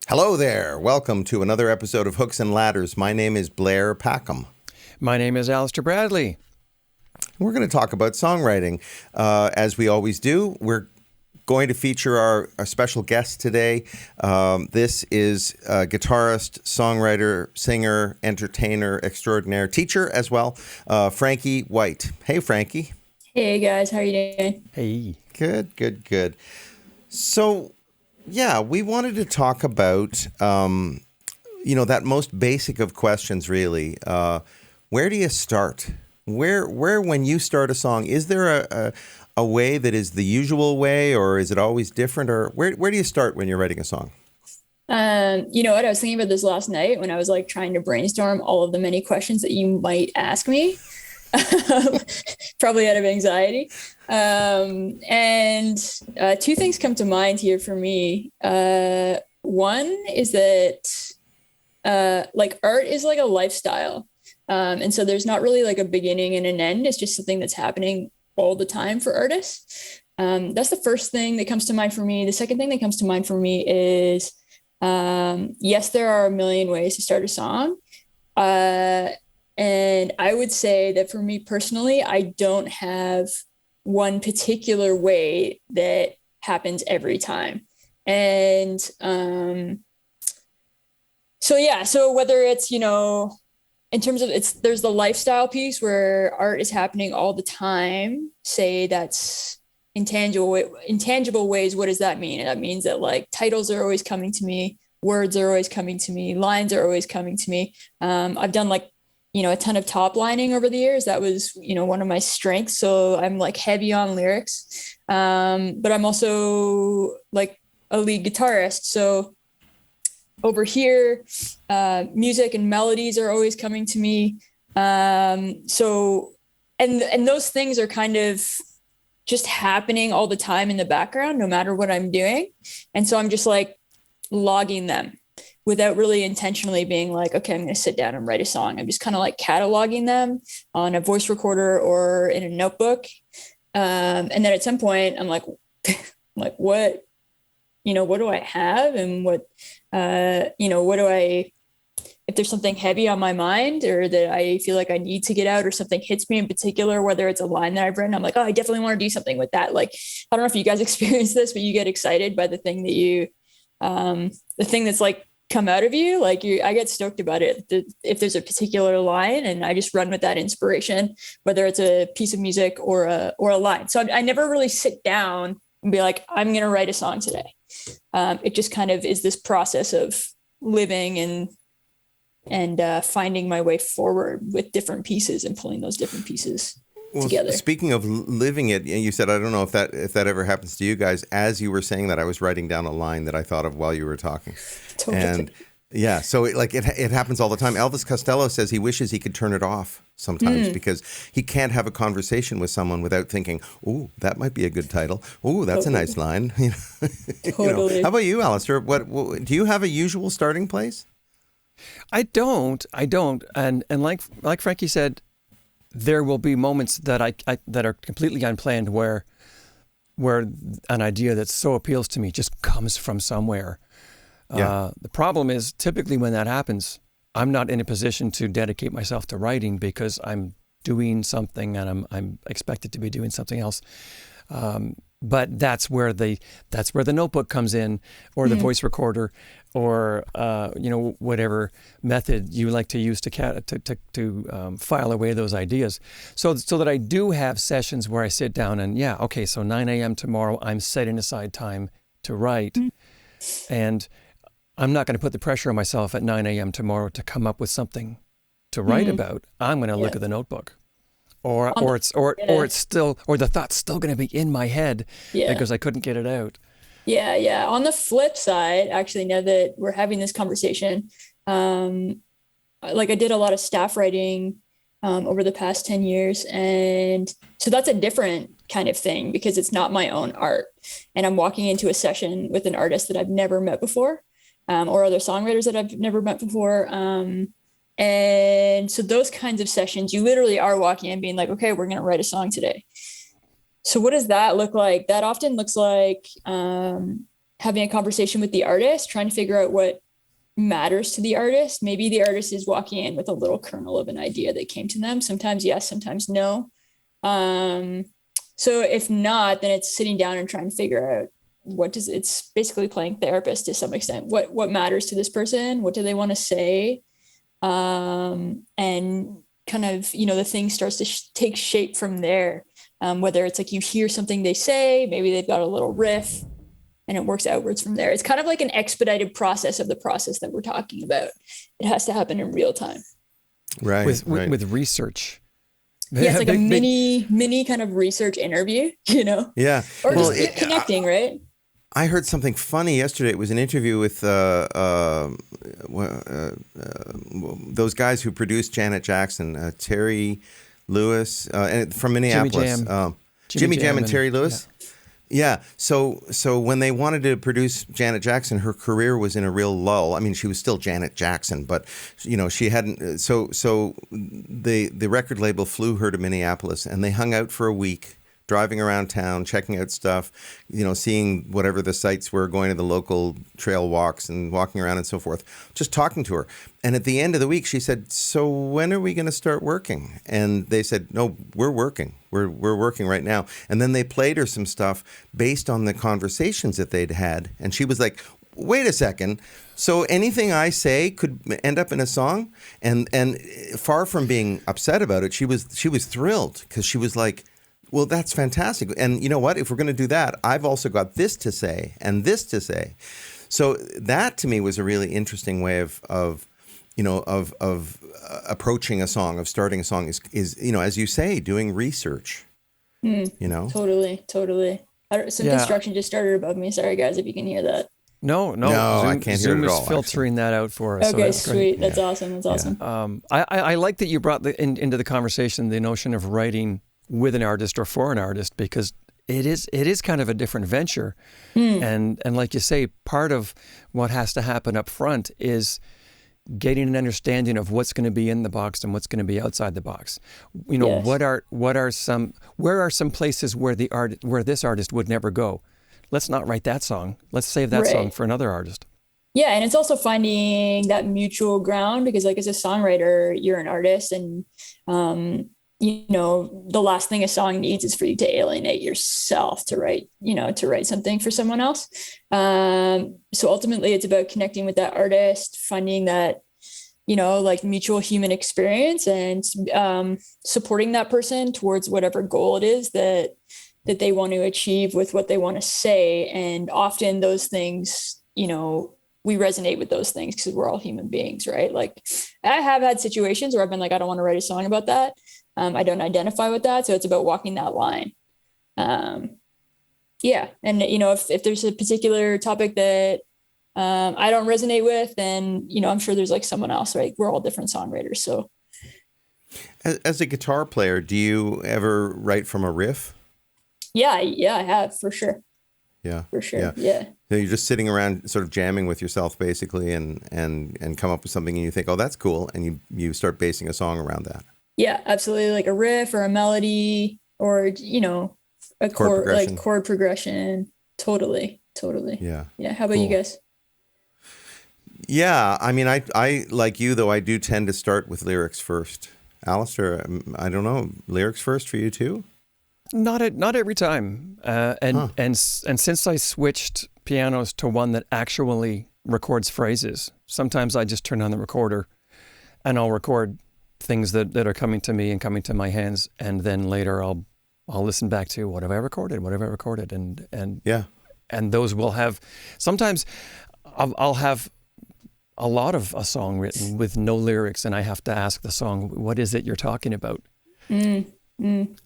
Hello there. Welcome to another episode of Hooks and Ladders. My name is Blair Packham. My name is Alistair Bradley. We're going to talk about songwriting. As we always do, we're going to feature our special guest today. This is a guitarist, songwriter, singer, entertainer extraordinaire, teacher as well, Frankie White. Hey, Frankie. Hey, guys. How are you doing? Hey. Good. So, yeah, we wanted to talk about, that most basic of questions, really. Where do you start? Where, when you start a song, is there a way that is the usual way, or is it always different? Or where do you start when you're writing a song? You know what? I was thinking about this last night when I was trying to brainstorm all of the many questions that you might ask me, probably out of anxiety. And two things come to mind here for me. One is that art is like a lifestyle. And so there's not really like a beginning and an end. It's just something that's happening all the time for artists. That's the first thing that comes to mind for me. The second thing that comes to mind for me is, yes, there are a million ways to start a song. And I would say that for me personally, I don't have one particular way that happens every time. And so whether it's, in terms of there's the lifestyle piece where art is happening all the time, say that's intangible ways. What does that mean? And that means that titles are always coming to me, words are always coming to me, lines are always coming to me. I've done a ton of top lining over the years. That was, one of my strengths. So I'm heavy on lyrics. But I'm also a lead guitarist. So over here, music and melodies are always coming to me. So those things are kind of just happening all the time in the background, no matter what I'm doing. And so I'm just logging them without really intentionally being okay, I'm going to sit down and write a song. I'm just kind of cataloging them on a voice recorder or in a notebook. And then at some point I'm what, what do I have? And what do I, if there's something heavy on my mind or that I feel like I need to get out or something hits me in particular, whether it's a line that I've written, I'm I definitely want to do something with that. I don't know if you guys experience this, but you get excited by the thing that the thing that's come out of you. I get stoked about it. If there's a particular line and I just run with that inspiration, whether it's a piece of music or a line. So I never really sit down and be I'm going to write a song today. It just kind of is this process of living and finding my way forward with different pieces and pulling those different pieces together. Speaking of living it, you said, I don't know if that ever happens to you guys. As you were saying that, I was writing down a line that I thought of while you were talking. Totally. And yeah, so it happens all the time. Elvis Costello says he wishes he could turn it off sometimes because he can't have a conversation with someone without thinking, "Ooh, that might be a good title. Ooh, that's a nice line." Totally. How about you, Alistair? What do you have a usual starting place? I don't. And like Frankie said, there will be moments that I that are completely unplanned where an idea that so appeals to me just comes from somewhere. Yeah. The problem is typically when that happens, I'm not in a position to dedicate myself to writing because I'm doing something and I'm expected to be doing something else. But that's where the notebook comes in, or the voice recorder, or whatever method you like to use to file away those ideas. So that I do have sessions where I sit down and so 9 a.m. tomorrow I'm setting aside time to write, and I'm not going to put the pressure on myself at 9 a.m. tomorrow to come up with something to write about. I'm going to look at the notebook. Or the thought's still going to be in my head because I couldn't get it out. Yeah. On the flip side, actually, now that we're having this conversation, I did a lot of staff writing over the past 10 years. And so that's a different kind of thing because it's not my own art. And I'm walking into a session with an artist that I've never met before, or other songwriters that I've never met before. And so those kinds of sessions, you literally are walking in being okay, we're going to write a song today. So what does that look like? That often looks like having a conversation with the artist, trying to figure out what matters to the artist. Maybe the artist is walking in with a little kernel of an idea that came to them. Sometimes yes, sometimes no. So if not, then it's sitting down and trying to figure out it's basically playing therapist to some extent. What matters to this person? What do they want to say? And kind of, the thing starts to take shape from there. Whether it's like you hear something they say, maybe they've got a little riff, and it works outwards from there. It's kind of like an expedited process of the process that we're talking about. It has to happen in real time. Right. With research. Yeah, it's like a mini kind of research interview, Yeah. or just connecting, right? I heard something funny yesterday. It was an interview with those guys who produced Janet Jackson, Terry Lewis, and from Minneapolis. Jimmy Jam and Terry Lewis. Yeah. So when they wanted to produce Janet Jackson, her career was in a real lull. I mean, she was still Janet Jackson, but she hadn't. So the record label flew her to Minneapolis, and they hung out for a week, driving around town, checking out stuff, seeing whatever the sites were, going to the local trail walks and walking around and so forth, just talking to her. And at the end of the week, she said, "So when are we going to start working?" And they said, "No, we're working. We're working right now." And then they played her some stuff based on the conversations that they'd had. And she was like, "Wait a second. So anything I say could end up in a song?" And far from being upset about it, she was thrilled, because she was like, "Well, that's fantastic. And you know what? If we're going to do that, I've also got this to say and this to say." So that to me was a really interesting way of approaching a song, of starting a song is as you say, doing research. Totally. Some construction just started above me. Sorry guys, if you can hear that. No, I can't hear it at all. Zoom is filtering that out for us. Okay, so sweet. That's awesome. I like that you brought into the conversation the notion of writing with an artist or for an artist, because it is kind of a different venture. And like you say, part of what has to happen up front is getting an understanding of what's going to be in the box and what's going to be outside the box. Yes. Where are some places where this artist would never go? Let's not write that song. Let's save that song for another artist. Yeah, and it's also finding that mutual ground, because like as a songwriter, you're an artist, and the last thing a song needs is for you to alienate yourself to write something for someone else. So ultimately it's about connecting with that artist, finding that, like mutual human experience, and supporting that person towards whatever goal it is that they want to achieve with what they want to say. And often those things, we resonate with those things because we're all human beings, right? Like I have had situations where I've been like, I don't want to write a song about that. I don't identify with that. So it's about walking that line. Yeah. And, if there's a particular topic that I don't resonate with, then, I'm sure there's like someone else, right? We're all different songwriters. So as a guitar player, do you ever write from a riff? Yeah, I have, for sure. Yeah. For sure. Yeah. So you're just sitting around sort of jamming with yourself basically, and come up with something, and you think, "Oh, that's cool." And you start basing a song around that. Yeah, absolutely. Like a riff or a melody, or, a chord progression. Totally. Yeah. Yeah. How about you guys? Yeah. I mean, I like you, though, I do tend to start with lyrics first. Alistair, I don't know, lyrics first for you too? Not every time. And since I switched pianos to one that actually records phrases, sometimes I just turn on the recorder and I'll record things that are coming to me and coming to my hands, and then later I'll listen back to what have I recorded, and those will have, sometimes I'll have a lot of a song written with no lyrics, and I have to ask the song, what is it you're talking about? And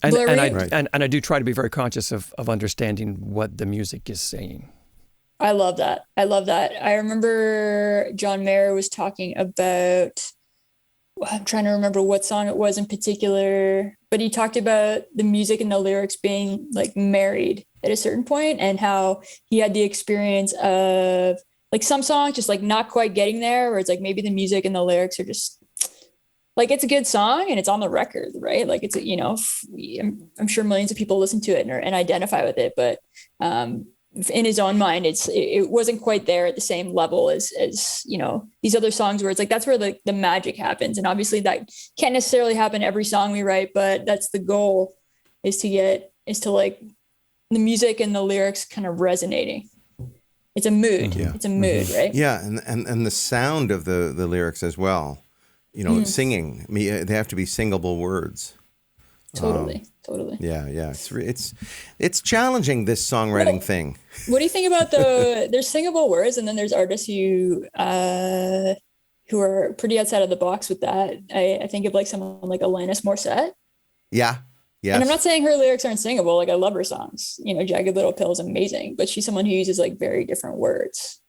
I do try to be very conscious of understanding what the music is saying. I love that. I remember John Mayer was talking about, I'm trying to remember what song it was in particular, but he talked about the music and the lyrics being like married at a certain point, and how he had the experience of like some songs just like not quite getting there, where it's like maybe the music and the lyrics are just like, it's a good song and it's on the record, right? Like it's, I'm sure millions of people listen to it and identify with it, but in his own mind, it wasn't quite there at the same level as these other songs where it's like that's where the magic happens. And obviously that can't necessarily happen every song we write, but that's the goal, is to like the music and the lyrics kind of resonating. It's a mood. Yeah. It's a mood, right? Yeah, and the sound of the lyrics as well. Singing. They have to be singable words. Totally. Yeah. It's challenging, this songwriting thing. What do you think about there's singable words, and then there's artists who are pretty outside of the box with that. I think of like someone like Alanis Morissette. Yeah. Yes. And I'm not saying her lyrics aren't singable. Like I love her songs. Jagged Little Pill is amazing, but she's someone who uses like very different words.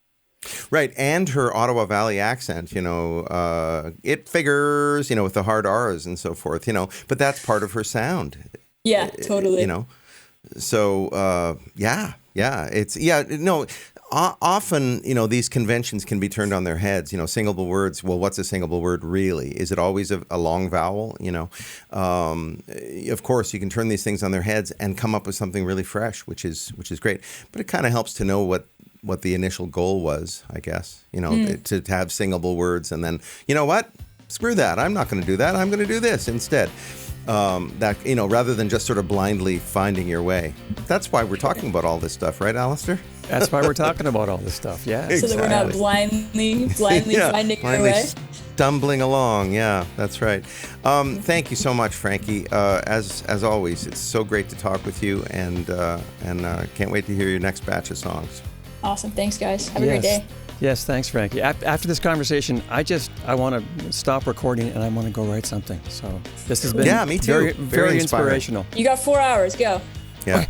Right, and her Ottawa Valley accent, it figures, with the hard R's and so forth, but that's part of her sound. Yeah, totally. So often, these conventions can be turned on their heads. Singable words. Well, what's a singable word really? Is it always a long vowel? Of course, you can turn these things on their heads and come up with something really fresh, which is great. But it kind of helps to know what the initial goal was, I guess. To have singable words, and then what? Screw that! I'm not going to do that. I'm going to do this instead. Rather than just sort of blindly finding your way. That's why we're talking about all this stuff, right, Alistair? That's why we're talking about all this stuff. Yeah. So that we're not blindly finding our way. Stumbling along. Yeah, that's right. Thank you so much, Frankie. As always, it's so great to talk with you, and can't wait to hear your next batch of songs. Awesome. Thanks, guys. Have a great day. Yes, thanks, Frankie. After this conversation, I want to stop recording and I want to go write something. So this has been me too. Very inspirational. You got 4 hours. Go. Yeah.